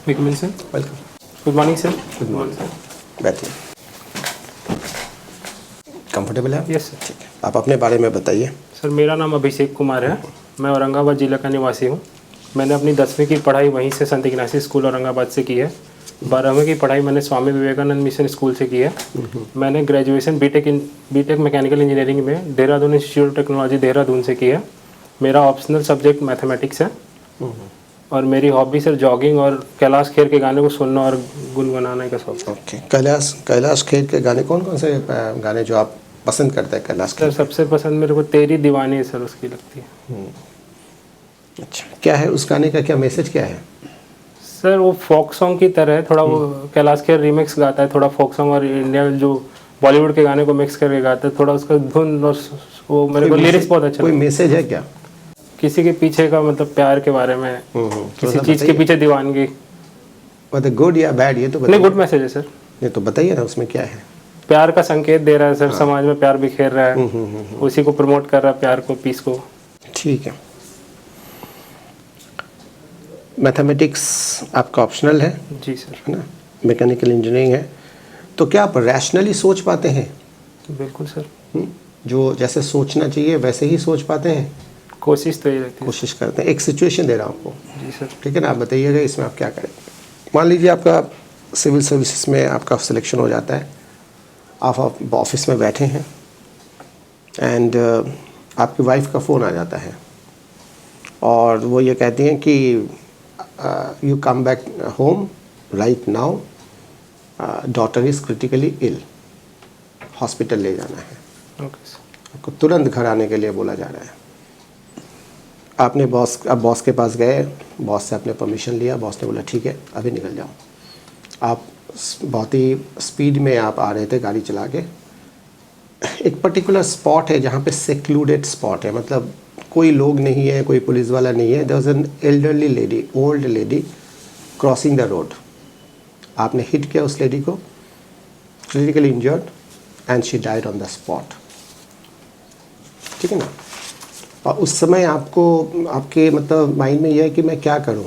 Vikman sir. Welcome. Good morning sir. Good morning sir, बैठिए। Comfortable है आप? Yes sir. ठीक है, आप अपने बारे में बताइए। सर मेरा नाम अभिषेक कुमार है। मैं औरंगाबाद जिला का निवासी हूँ। मैंने अपनी 10वीं की पढ़ाई वहीं से संत इग्नासी स्कूल औरंगाबाद से की है। 12वीं की पढ़ाई मैंने स्वामी विवेकानंद मिशन स्कूल से की है। मैंने ग्रेजुएशन बीटेक मैकेनिकल इंजीनियरिंग में Dehradun institute of technology Dehradun से की है। मेरा ऑप्शनल सब्जेक्ट मैथमेटिक्स है और मेरी हॉबी सर जॉगिंग और कैलाश खेर के गाने को सुनना और गुनगुनाने का शौक है। ओके, कैलाश खेर के गाने कौन कौन से गाने जो आप पसंद करते हैं कैलाश सर खेर? सबसे पसंद मेरे को तेरी दीवानी है सर, उसकी लगती है। अच्छा, क्या है उस गाने का, क्या मैसेज क्या है? सर वो फोक सॉन्ग की तरह है थोड़ा। वो कैलाश खेर रिमिक्स गाता है, थोड़ा फोक सॉन्ग और इंडिया जो बॉलीवुड के गाने को मिक्स करके गाता है। थोड़ा उसका धुन और वो मेरे को लिरिक्स बहुत अच्छा कोई लगता है। मैसेज है क्या? किसी के पीछे का मतलब प्यार के बारे में, किसी चीज़ के पीछे दीवानगी। मतलब गुड या बैड, ये तो नहीं, बताइए। गुड मैसेज है सर। नहीं तो बताइए ना, उसमें क्या है? प्यार का संकेत दे रहा है सर, समाज में प्यार बिखेर रहा है, उसी को प्रमोट कर रहा है, प्यार को, पीस को। ठीक है। मैथमेटिक्स आपका ऑप्शनल है जी सर। है ना? मैकेनिकल इंजीनियरिंग है, तो क्या आप रैशनली सोच पाते हैं? बिल्कुल सर, जो जैसे सोचना चाहिए वैसे ही सोच पाते हैं? कोशिश तो ये रहती है। कोशिश करते हैं। एक सिचुएशन दे रहा हूँ आपको, जी सर। ठीक है ना? आप बताइएगा इसमें आप क्या करेंगे। मान लीजिए आपका सिविल सर्विसेज में आपका सिलेक्शन हो जाता है, आप ऑफिस में बैठे हैं एंड आपकी वाइफ का फ़ोन आ जाता है और वो ये कहती हैं कि you come back home right now, daughter is critically ill, hospital ले जाना है। Okay sir. आपको तुरंत घर आने के लिए बोला जा रहा है। आपने बॉस के पास गए, बॉस से आपने परमिशन लिया, बॉस ने बोला ठीक है अभी निकल जाओ। आप बहुत ही स्पीड में आप आ रहे थे गाड़ी चला के। एक पर्टिकुलर स्पॉट है जहाँ पे सेक्लूडेड स्पॉट है, मतलब कोई लोग नहीं है, कोई पुलिस वाला नहीं है। There was an elderly lady, old lady crossing the road. आपने हिट किया उस लेडी को, critically injured and she died on the spot, ठीक है ना? और उस समय आपको आपके मतलब माइंड में यह है कि मैं क्या करूं,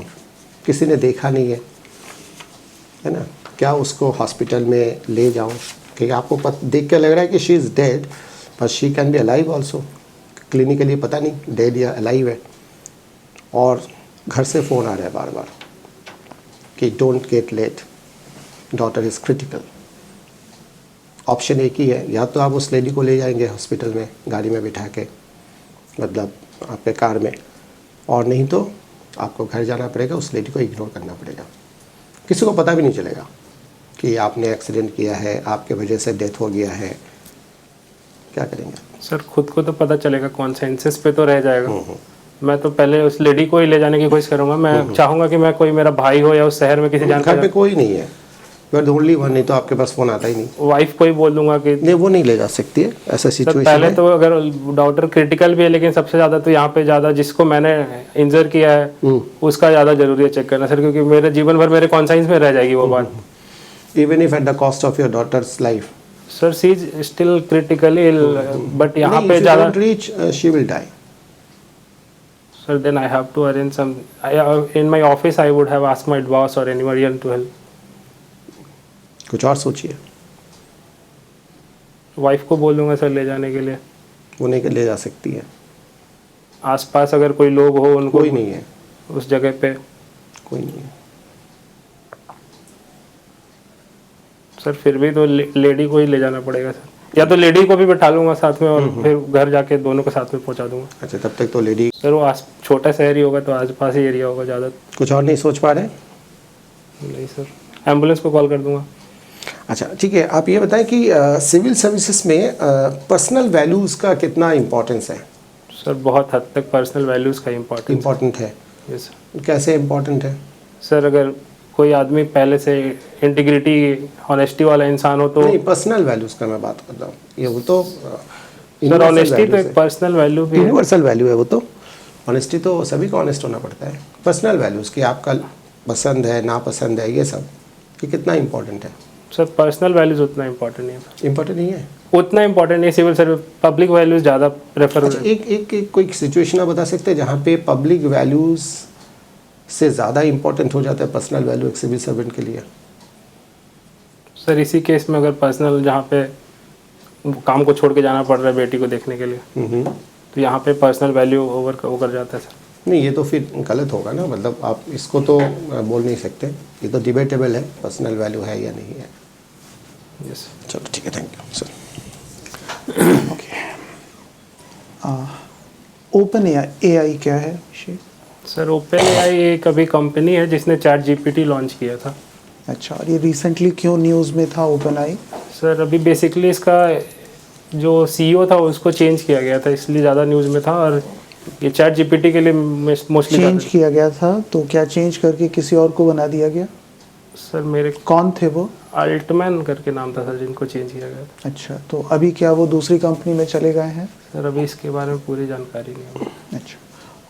किसी ने देखा नहीं है ना? क्या उसको हॉस्पिटल में ले जाऊं? क्योंकि आपको देख के लग रहा है कि शी इज़ डेड, पर she can be alive also. Clinically पता नहीं डेड या अलाइव है। और घर से फ़ोन आ रहा है बार बार कि don't get late, daughter is critical. Option एक ही है, या तो आप उस लेडी को ले जाएंगे हॉस्पिटल में गाड़ी में बिठा के, मतलब आपके कार में, और नहीं तो आपको घर जाना पड़ेगा, उस लेडी को इग्नोर करना पड़ेगा। किसी को पता भी नहीं चलेगा कि आपने एक्सीडेंट किया है, आपके वजह से डेथ हो गया है। क्या करेंगे? सर खुद को तो पता चलेगा, कॉन्सेंसस पे तो रह जाएगा। मैं तो पहले उस लेडी को ही ले जाने की कोशिश करूंगा। मैं चाहूंगा कि मैं कोई मेरा भाई हो या उस शहर में किसी घर पे जानकार कोई नहीं है, you are the only one, नहीं तो आपके पास फ़ोन आता ही नहीं। वाइफ को ही बोल दूंगा कि नहीं, वो नहीं ले जा सकती है, ऐसा सर सिचुएशन पहले है। तो अगर डॉक्टर क्रिटिकल भी है, लेकिन सबसे ज़्यादा तो यहाँ पे ज़्यादा जिसको मैंने इंजर किया है उसका ज़्यादा ज़रूरी है चेक करना सर, क्योंकि मेरे जीवन भर मेरे कॉन्साइंस में रह जाएगी वो बात। Even if at the cost of your daughter's life. Sir she is still critically ill, but यहाँ पे ज़्यादा reach she will die. Sir then I have to arrange some in my office. I would have asked my boss और anyone to help. कुछ और सोचिए। Wife को बोल दूंगा सर ले जाने के लिए। वो नहीं ले जा सकती है, आसपास अगर कोई लोग हो उनको, कोई नहीं है उस जगह पे। कोई नहीं है। सर फिर भी तो लेडी को ही ले जाना पड़ेगा सर, या तो लेडी को भी बैठा लूंगा साथ में और फिर घर जाके दोनों को साथ में पहुंचा दूंगा। अच्छा, तब तक तो लेडी। सर वो छोटा शहर ही होगा तो आसपास ही एरिया होगा ज़्यादा। कुछ और नहीं सोच पा रहे? नहीं सर, एम्बुलेंस को कॉल कर दूंगा। अच्छा ठीक है, आप ये बताएं कि सिविल सर्विसेज में पर्सनल वैल्यूज़ का कितना इम्पोर्टेंस है? सर बहुत हद तक पर्सनल वैल्यूज़ का इम्पोर्टेंट है। यस कैसे इम्पोर्टेंट है? सर अगर कोई आदमी पहले से इंटीग्रिटी ऑनेस्टी वाला इंसान हो तो। नहीं, पर्सनल वैल्यूज़ का मैं बात कर रहा हूँ। ये वो तो सर ऑनेस्टी तो एक पर्सनल वैल्यू भी है। यूनिवर्सल वैल्यू है वो तो। ऑनेस्टी तो सभी को ऑनेस्ट होना पड़ता है। पर्सनल वैल्यूज़ कि आपका पसंद है नापसंद है, ये सब ये कितना इम्पोर्टेंट है? सर पर्सनल वैल्यूज़ उतना इम्पोर्टेंट नहीं है। इम्पोर्टेंट नहीं है? उतना इम्पोर्टेंट नहीं सिविल सर्विस, पब्लिक वैल्यूज़ ज़्यादा प्रेफर। अच्छा, एक कोई सिचुएशन आप बता सकते हैं जहाँ पे पब्लिक वैल्यूज़ से ज़्यादा इम्पोर्टेंट हो जाता है पर्सनल वैल्यू एक सिविल सर्वेंट के लिए? सर इसी केस में अगर पर्सनल जहाँ पे काम को छोड़ के जाना पड़ रहा है बेटी को देखने के लिए, तो यहाँ पे पर्सनल वैल्यू ओवर कर जाता है सर। नहीं, ये तो फिर गलत होगा ना, मतलब आप इसको तो बोल नहीं सकते, ये तो डिबेटेबल है पर्सनल वैल्यू है या नहीं है। यस चलो ठीक है, thank you sir. Open AI क्या है? सर ओपन एआई एक अभी कंपनी है जिसने चैट जीपीटी लॉन्च किया था। अच्छा, और ये रिसेंटली क्यों न्यूज़ में था ओपन आई? सर अभी बेसिकली इसका जो सीईओ था उसको चेंज किया गया था, इसलिए ज़्यादा न्यूज़ में था। और ये चैट जीपीटी के लिए मोस्टली चेंज किया गया था, तो क्या चेंज करके किसी और को बना दिया गया? सर मेरे कौन थे वो? अल्टमैन करके नाम था सर जिनको चेंज किया गया था। अच्छा, तो अभी क्या वो दूसरी कंपनी में चले गए हैं? सर अभी इसके बारे में पूरी जानकारी नहीं है। अच्छा,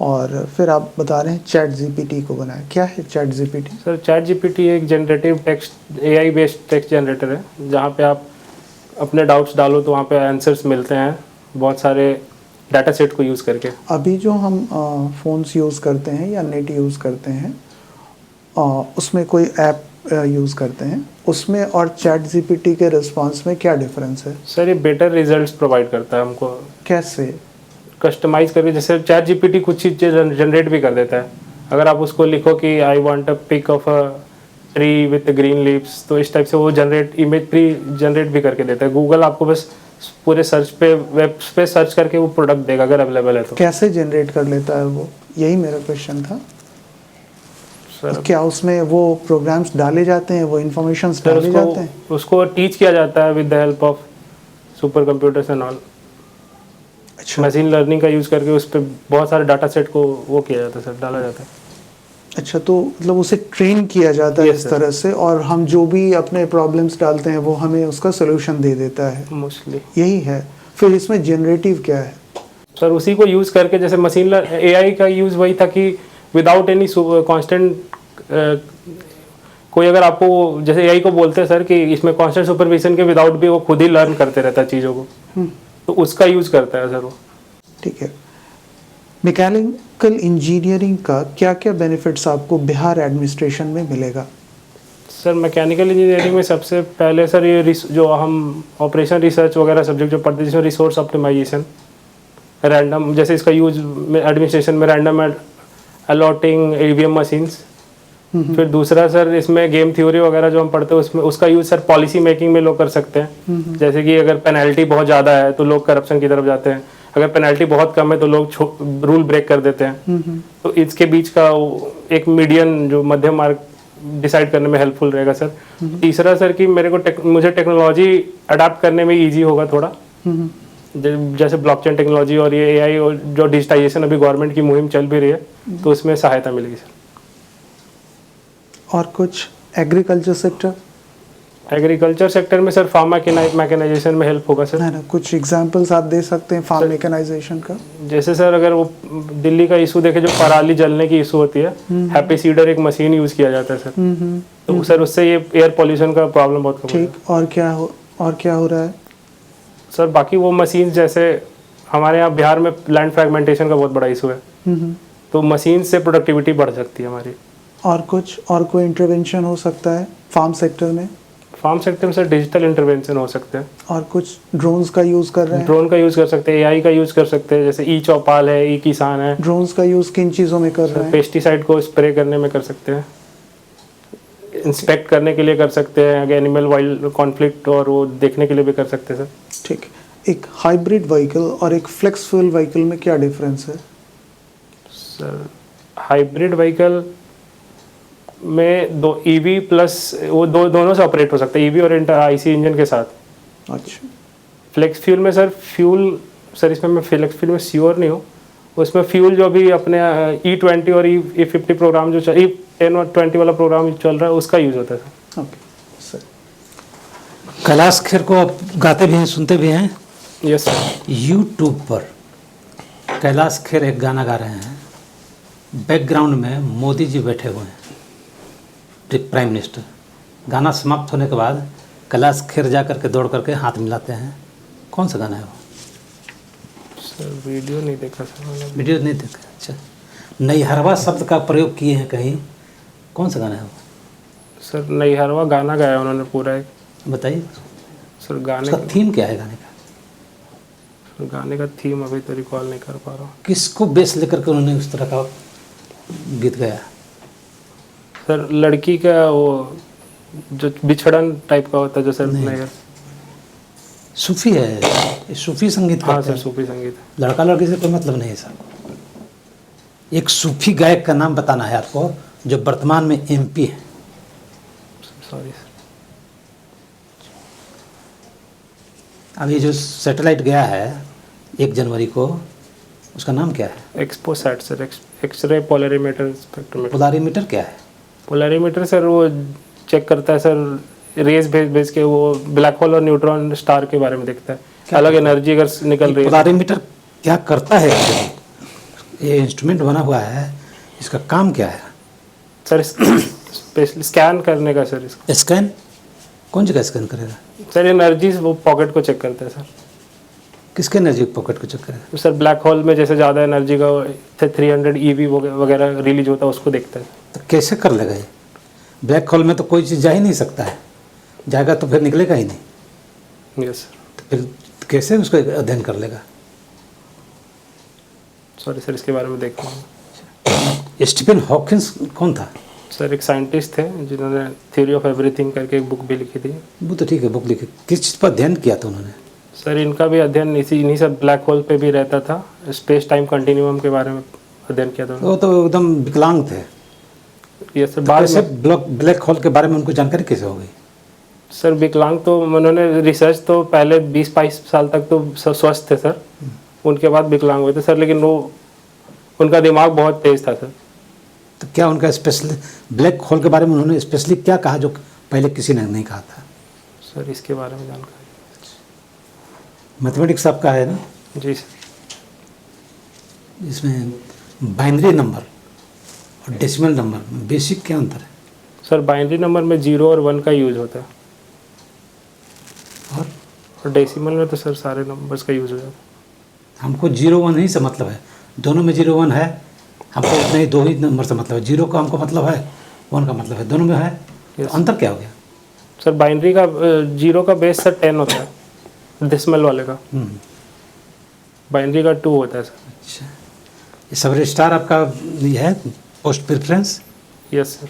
और फिर आप बता रहे हैं चैट जीपीटी को बनाया, क्या है chat GPT? Sir chat GPT एक generative text AI based text generator है, जहाँ पे आप अपने डाउट्स डालो तो वहाँ पे आंसर्स मिलते हैं बहुत सारे डाटा सेट को यूज़ करके। अभी जो हम फ़ोन्स यूज़ करते हैं या नेट यूज़ करते हैं, उसमें कोई ऐप यूज़ करते हैं, उसमें और चैट जीपीटी के रिस्पांस में क्या डिफरेंस है? सर ये बेटर रिजल्ट्स प्रोवाइड करता है हमको कैसे? कस्टमाइज करके। जैसे चैट जीपीटी कुछ चीज़ जनरेट भी कर देता है। अगर आप उसको लिखो कि I want a pick of a tree with green leaves, तो इस टाइप से वो इमेज प्री जनरेट भी करके देता है। गूगल आपको बस पूरे सर्च पे वेब पे सर्च करके वो प्रोडक्ट देगा अगर अवेलेबल है तो। कैसे जनरेट कर लेता है वो? यही मेरा क्वेश्चन था। सर क्या उसमें वो प्रोग्राम्स डाले जाते हैं, वो इन्फॉर्मेशन सर डाले जाते हैं? उसको टीच किया जाता है with the help of super computers and all. अच्छा मशीन लर्निंग का यूज़ करके उस पर बहुत सारे डाटा सेट को वो किया जाता है सर, डाला जाता है। अच्छा, तो मतलब उसे ट्रेन किया जाता है Yes, इस sir. तरह से, और हम जो भी अपने प्रॉब्लम्स डालते हैं वो हमें उसका सोल्यूशन दे देता है, मोस्टली यही है। फिर इसमें जनरेटिव क्या है? सर उसी को यूज़ करके, जैसे मशीन एआई का यूज़ वही था कि विदाउट एनी कांस्टेंट कोई अगर आपको जैसे एआई को बोलते हैं सर कि इसमें कांस्टेंट सुपरविजन के विदाउट भी वो खुद ही लर्न करते रहता है चीज़ों को, तो उसका यूज़ करता है सर वो। ठीक है। मैकेनिकल इंजीनियरिंग का क्या क्या बेनिफिट्स आपको बिहार एडमिनिस्ट्रेशन में मिलेगा? सर मैकेनिकल इंजीनियरिंग में सबसे पहले सर ये जो हम ऑपरेशन रिसर्च वगैरह सब्जेक्ट जो पढ़ते हैं जिसमें रिसोर्स ऑप्टिमाइजेशन, रैंडम, जैसे इसका यूज एडमिनिस्ट्रेशन में रैंडम अलॉटिंग ईवीएम मशीन्स। फिर दूसरा सर इसमें गेम थ्योरी वगैरह जो हम पढ़ते हैं उसमें उसका यूज सर पॉलिसी मेकिंग में लोग कर सकते हैं। जैसे कि अगर पेनल्टी बहुत ज़्यादा है तो लोग करप्शन की तरफ जाते हैं, अगर पेनल्टी बहुत कम है तो लोग रूल ब्रेक कर देते हैं। तो इसके बीच का एक मीडियन जो मध्यम मार्ग डिसाइड करने में हेल्पफुल रहेगा सर। तीसरा सर कि मुझे टेक्नोलॉजी अडाप्ट करने में ईजी होगा थोड़ा, जैसे ब्लॉकचेन टेक्नोलॉजी और ये एआई और जो डिजिटाइजेशन अभी गवर्नमेंट की मुहिम चल भी रही है, तो उसमें सहायता मिलेगी सर। और कुछ एग्रीकल्चर सेक्टर? एग्रीकल्चर सेक्टर में सर फार्म मैकेनाइजेशन में हेल्प होगा सर। ना कुछ एग्जांपल्स आप दे सकते हैं फार्म मैकेनाइजेशन का? जैसे सर अगर वो दिल्ली का इशू देखे जो पराली जलने की इशू होती है, हैप्पी सीडर एक मशीन यूज किया जाता है सर। तो सर उससे ये एयर पोल्यूशन का प्रॉब्लम बहुत कम होगा। ठीक, और क्या हो रहा है? सर बाकी वो मशीन, जैसे हमारे यहाँ बिहार में लैंड फ्रैगमेंटेशन का बहुत बड़ा इशू है, तो मशीन से प्रोडक्टिविटी बढ़ सकती है हमारी। और कोई इंटरवेंशन हो सकता है फार्म सेक्टर में? फार्म सेक्टर में सर डिजिटल इंटरवेंशन हो सकते हैं। और कुछ ड्रोन्स का यूज़ कर रहे हैं? ड्रोन का यूज़ कर सकते हैं, एआई का यूज़ कर सकते हैं, जैसे ई चौपाल है, ई किसान है। ड्रोन्स का यूज़ किन चीज़ों में कर रहे हैं? पेस्टिसाइड को स्प्रे करने में कर सकते हैं, इंस्पेक्ट करने के लिए कर सकते हैं, एनिमल वाइल्ड कॉन्फ्लिक्ट और वो देखने के लिए भी कर सकते हैं सर। ठीक। एक हाइब्रिड व्हीकल और एक फ्लेक्स फ्यूल व्हीकल में क्या डिफरेंस है? सर हाइब्रिड व्हीकल में दो ईवी प्लस वो दोनों से ऑपरेट हो सकता है, ईवी और आईसी इंजन के साथ। अच्छा। फ्लेक्स फ्यूल में सर सर इसमें मैं फ्लेक्स फ्यूल में श्योर नहीं हूँ, उसमें फ्यूल जो भी अपने E20 और E50 प्रोग्राम जो E10 और 20 वाला प्रोग्राम चल रहा है उसका यूज़ होता है sir. Okay sir. Kailash Kher को आप गाते भी हैं, सुनते भी हैं? Yes sir. यूट्यूब पर कैलाश खेर एक गाना गा रहे हैं, बैकग्राउंड में मोदी जी बैठे हुए हैं, प्राइम मिनिस्टर। गाना समाप्त होने के बाद कैलाश खेर जा करके दौड़ करके हाथ मिलाते हैं। कौन सा गाना है वो? सर वीडियो नहीं देखा सर मैंने। वीडियो नहीं देखा? अच्छा, नैहरवा शब्द का प्रयोग किए हैं कहीं, कौन सा गाना है वो? सर नैहरवा गाना गाया उन्होंने पूरा एक। बताइए सर गाने उसका थीम क्या है गाने का? गाने का थीम अभी तो रिकॉल नहीं कर पा रहा हूँ। किसको बेस लेकर के उन्होंने उस तरह का गीत गाया? सर लड़की का वो जो बिछड़न टाइप का होता है जो सर नैहर। सूफी है ये, सूफी संगीत हाँ करते सर हैं। सूफी संगीत है। लड़का लड़की से कोई मतलब नहीं है सर। एक सूफी गायक का नाम बताना है आपको जो वर्तमान में एमपी है। Sorry sir. अब ये जो सैटेलाइट गया है 1 जनवरी को, उसका नाम क्या है? XPoSat sir, X-ray polarimeter spectrometer. Polarimeter क्या है? पोलरीमीटर सर वो चेक करता है सर, रेज भेज के वो ब्लैक होल और न्यूट्रॉन स्टार के बारे में देखता है, अलग एनर्जी अगर निकल रही है। पोलारीमीटर क्या करता है? ये इंस्ट्रूमेंट बना हुआ है, इसका काम क्या है? सर स्पेशली स्कैन करने का सर इसको। स्कैन? कौन जगह स्कैन करेगा? सर एनर्जी वो पॉकेट को चेक करता है सर। किसके एनर्जी पॉकेट को चेक करेगा? सर ब्लैक होल में जैसे ज़्यादा एनर्जी का 300 EV वगैरह रिलीज होता है उसको देखता है। तो कैसे कर लेगा ये? ब्लैक होल में तो कोई चीज़ जा ही नहीं सकता है, जाएगा तो फिर निकलेगा ही नहीं। Yes sir. तो फिर कैसे उसको अध्ययन कर लेगा? सॉरी सर इसके बारे में देखेंगे। स्टीफन हॉकिंस कौन था? सर एक साइंटिस्ट थे जिन्होंने थ्योरी ऑफ एवरीथिंग करके एक बुक भी लिखी थी। वो तो ठीक है, बुक लिखी, किस चीज़ पर अध्ययन किया था उन्होंने? सर इनका भी अध्ययन इन्हीं सब ब्लैक होल पे भी रहता था, स्पेस टाइम कंटिन्यूम के बारे में अध्ययन किया था। वो तो एकदम विकलांग थे। ये सर तो बाद कैसे में ब्लैक होल के बारे में उनको जानकारी कैसे हो गई? सर विकलांग तो उन्होंने रिसर्च तो पहले 20-22 साल तक तो स्वस्थ थे सर, उनके बाद विकलांग हुए थे सर, लेकिन वो उनका दिमाग बहुत तेज था सर। तो क्या उनका स्पेशली ब्लैक होल के बारे में उन्होंने स्पेशली क्या कहा जो पहले किसी ने नहीं कहा था? सर इसके बारे में जानकारी। मैथमेटिक्स आपका है ना? जी सर। इसमें बाइनरी नंबर और डेसिमल नंबर में बेसिक क्या अंतर है? सर बाइनरी नंबर में 0 और 1 का यूज होता है, और डेसिमल में तो सर सारे नंबर्स का यूज हो जाता है। हमको 0-1 ही से मतलब है, दोनों में 0-1 है, हमको उतने ही 2 ही नंबर से मतलब है। 0 का हमको मतलब है, 1 का मतलब है, दोनों में है। तो अंतर क्या हो गया? सर बाइनरी का 0 का बेस सर 10 होता है, डेसिमल वाले का बाइनरी का 2 होता है सर। अच्छा, ये सब रजिस्टार आपका ये है पोस्ट प्रेफरेंस? Yes sir.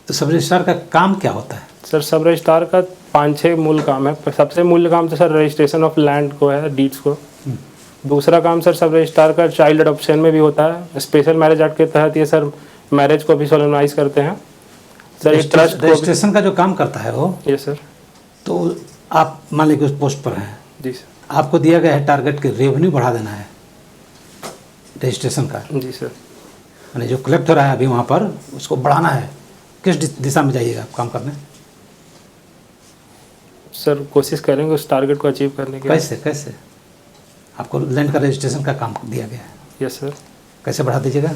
तो सब रजिस्टार का काम क्या होता है? सर सब रजिस्ट्रार का 5-6 मूल काम है। सबसे मूल काम तो सर रजिस्ट्रेशन ऑफ लैंड को है, डीड्स को। दूसरा काम सर सब रजिस्ट्रार का चाइल्ड अडॉप्शन में भी होता है। स्पेशल मैरिज एक्ट के तहत ये सर मैरिज को भी सोलमनाइज करते हैं सर। ये ट्रस्ट रजिस्ट्रेशन का जो काम करता है वो, ये सर। तो आप मान लीजिए उस पोस्ट पर हैं, जी सर। आपको दिया गया है टारगेट के रेवेन्यू बढ़ा देना है रजिस्ट्रेशन का, जी सर। यानी जो कलेक्ट हो रहा है अभी वहाँ पर उसको बढ़ाना है। किस दिशा में जाइएगा आप काम करने? सर कोशिश करेंगे उस टारगेट को अचीव करने के लिए। कैसे आपको लैंड का रजिस्ट्रेशन का काम दिया गया है, यस सर। कैसे बढ़ा दीजिएगा?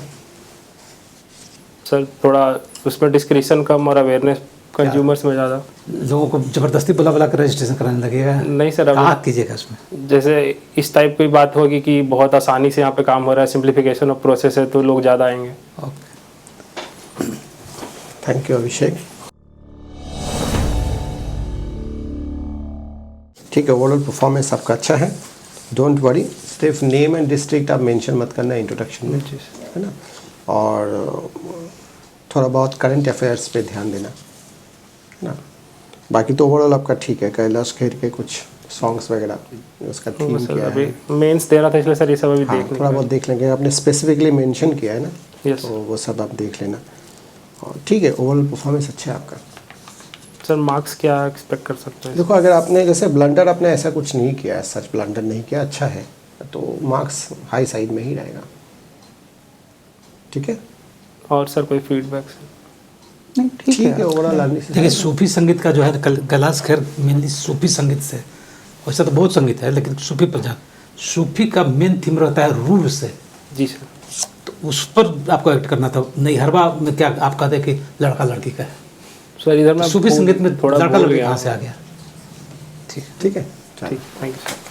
सर थोड़ा उसमें डिस्क्रिप्शन कम और अवेयरनेस कंज्यूमर्स में ज़्यादा। लोगों को ज़बरदस्ती बुला के रजिस्ट्रेशन कराने लगेगा? नहीं सर, कहाँ अभी कीजिएगा उसमें? जैसे इस टाइप की बात होगी कि बहुत आसानी से यहाँ पे काम हो रहा है, सिंप्लीफिकेशन ऑफ प्रोसेस है, तो लोग ज़्यादा आएंगे। ओके, थैंक यू अभिषेक। ठीक है, ओवरऑल परफॉर्मेंस आपका अच्छा है, डोंट वरी। सिर्फ नेम एंड डिस्ट्रिक्ट आप मेंशन मत करना इंट्रोडक्शन में, है ना, और थोड़ा बहुत करंट अफेयर्स पे ध्यान देना, है ना। बाकी तो ओवरऑल आपका ठीक है। कैलाश खेर के कुछ सॉन्ग्स वगैरह उसका थीम सर क्या अभी है, मेंस दे रहा था इसलिए सर ये सब अभी हाँ, देख थोड़ा बहुत देख लेंगे। आपने स्पेसिफिकली मेंशन किया है ना, यस तो वो सब आप देख लेना। और ठीक है, ओवरऑल परफॉर्मेंस अच्छा है आपका। सर। मार्क्स क्या एक्सपेक्ट कर सकते हैं? देखो, अगर आपने जैसे ब्लंडर आपने ऐसा कुछ नहीं किया है, सच ब्लंडर नहीं किया, अच्छा है, तो मार्क्स हाई साइड में ही रहेगा। ठीक है, और सर कोई फीडबैक? नहीं, ठीक है, ओवरऑल देखिए सूफी संगीत का जो है कैलाश खेर मेनली सूफी संगीत से, वैसे तो बहुत संगीत है लेकिन सूफी पर सूफी का मेन थीम रहता है रूह से। जी सर। तो उस पर आपको एक्ट करना था। नैहरवा में क्या आप कहते कि लड़का लड़की का है, सर इधर मैं सूफी संगीत में थोड़ा लड़का भूल लड़की गया कहाँ हूँ। से आ गया? ठीक है, ठीक, थैंक यू सर।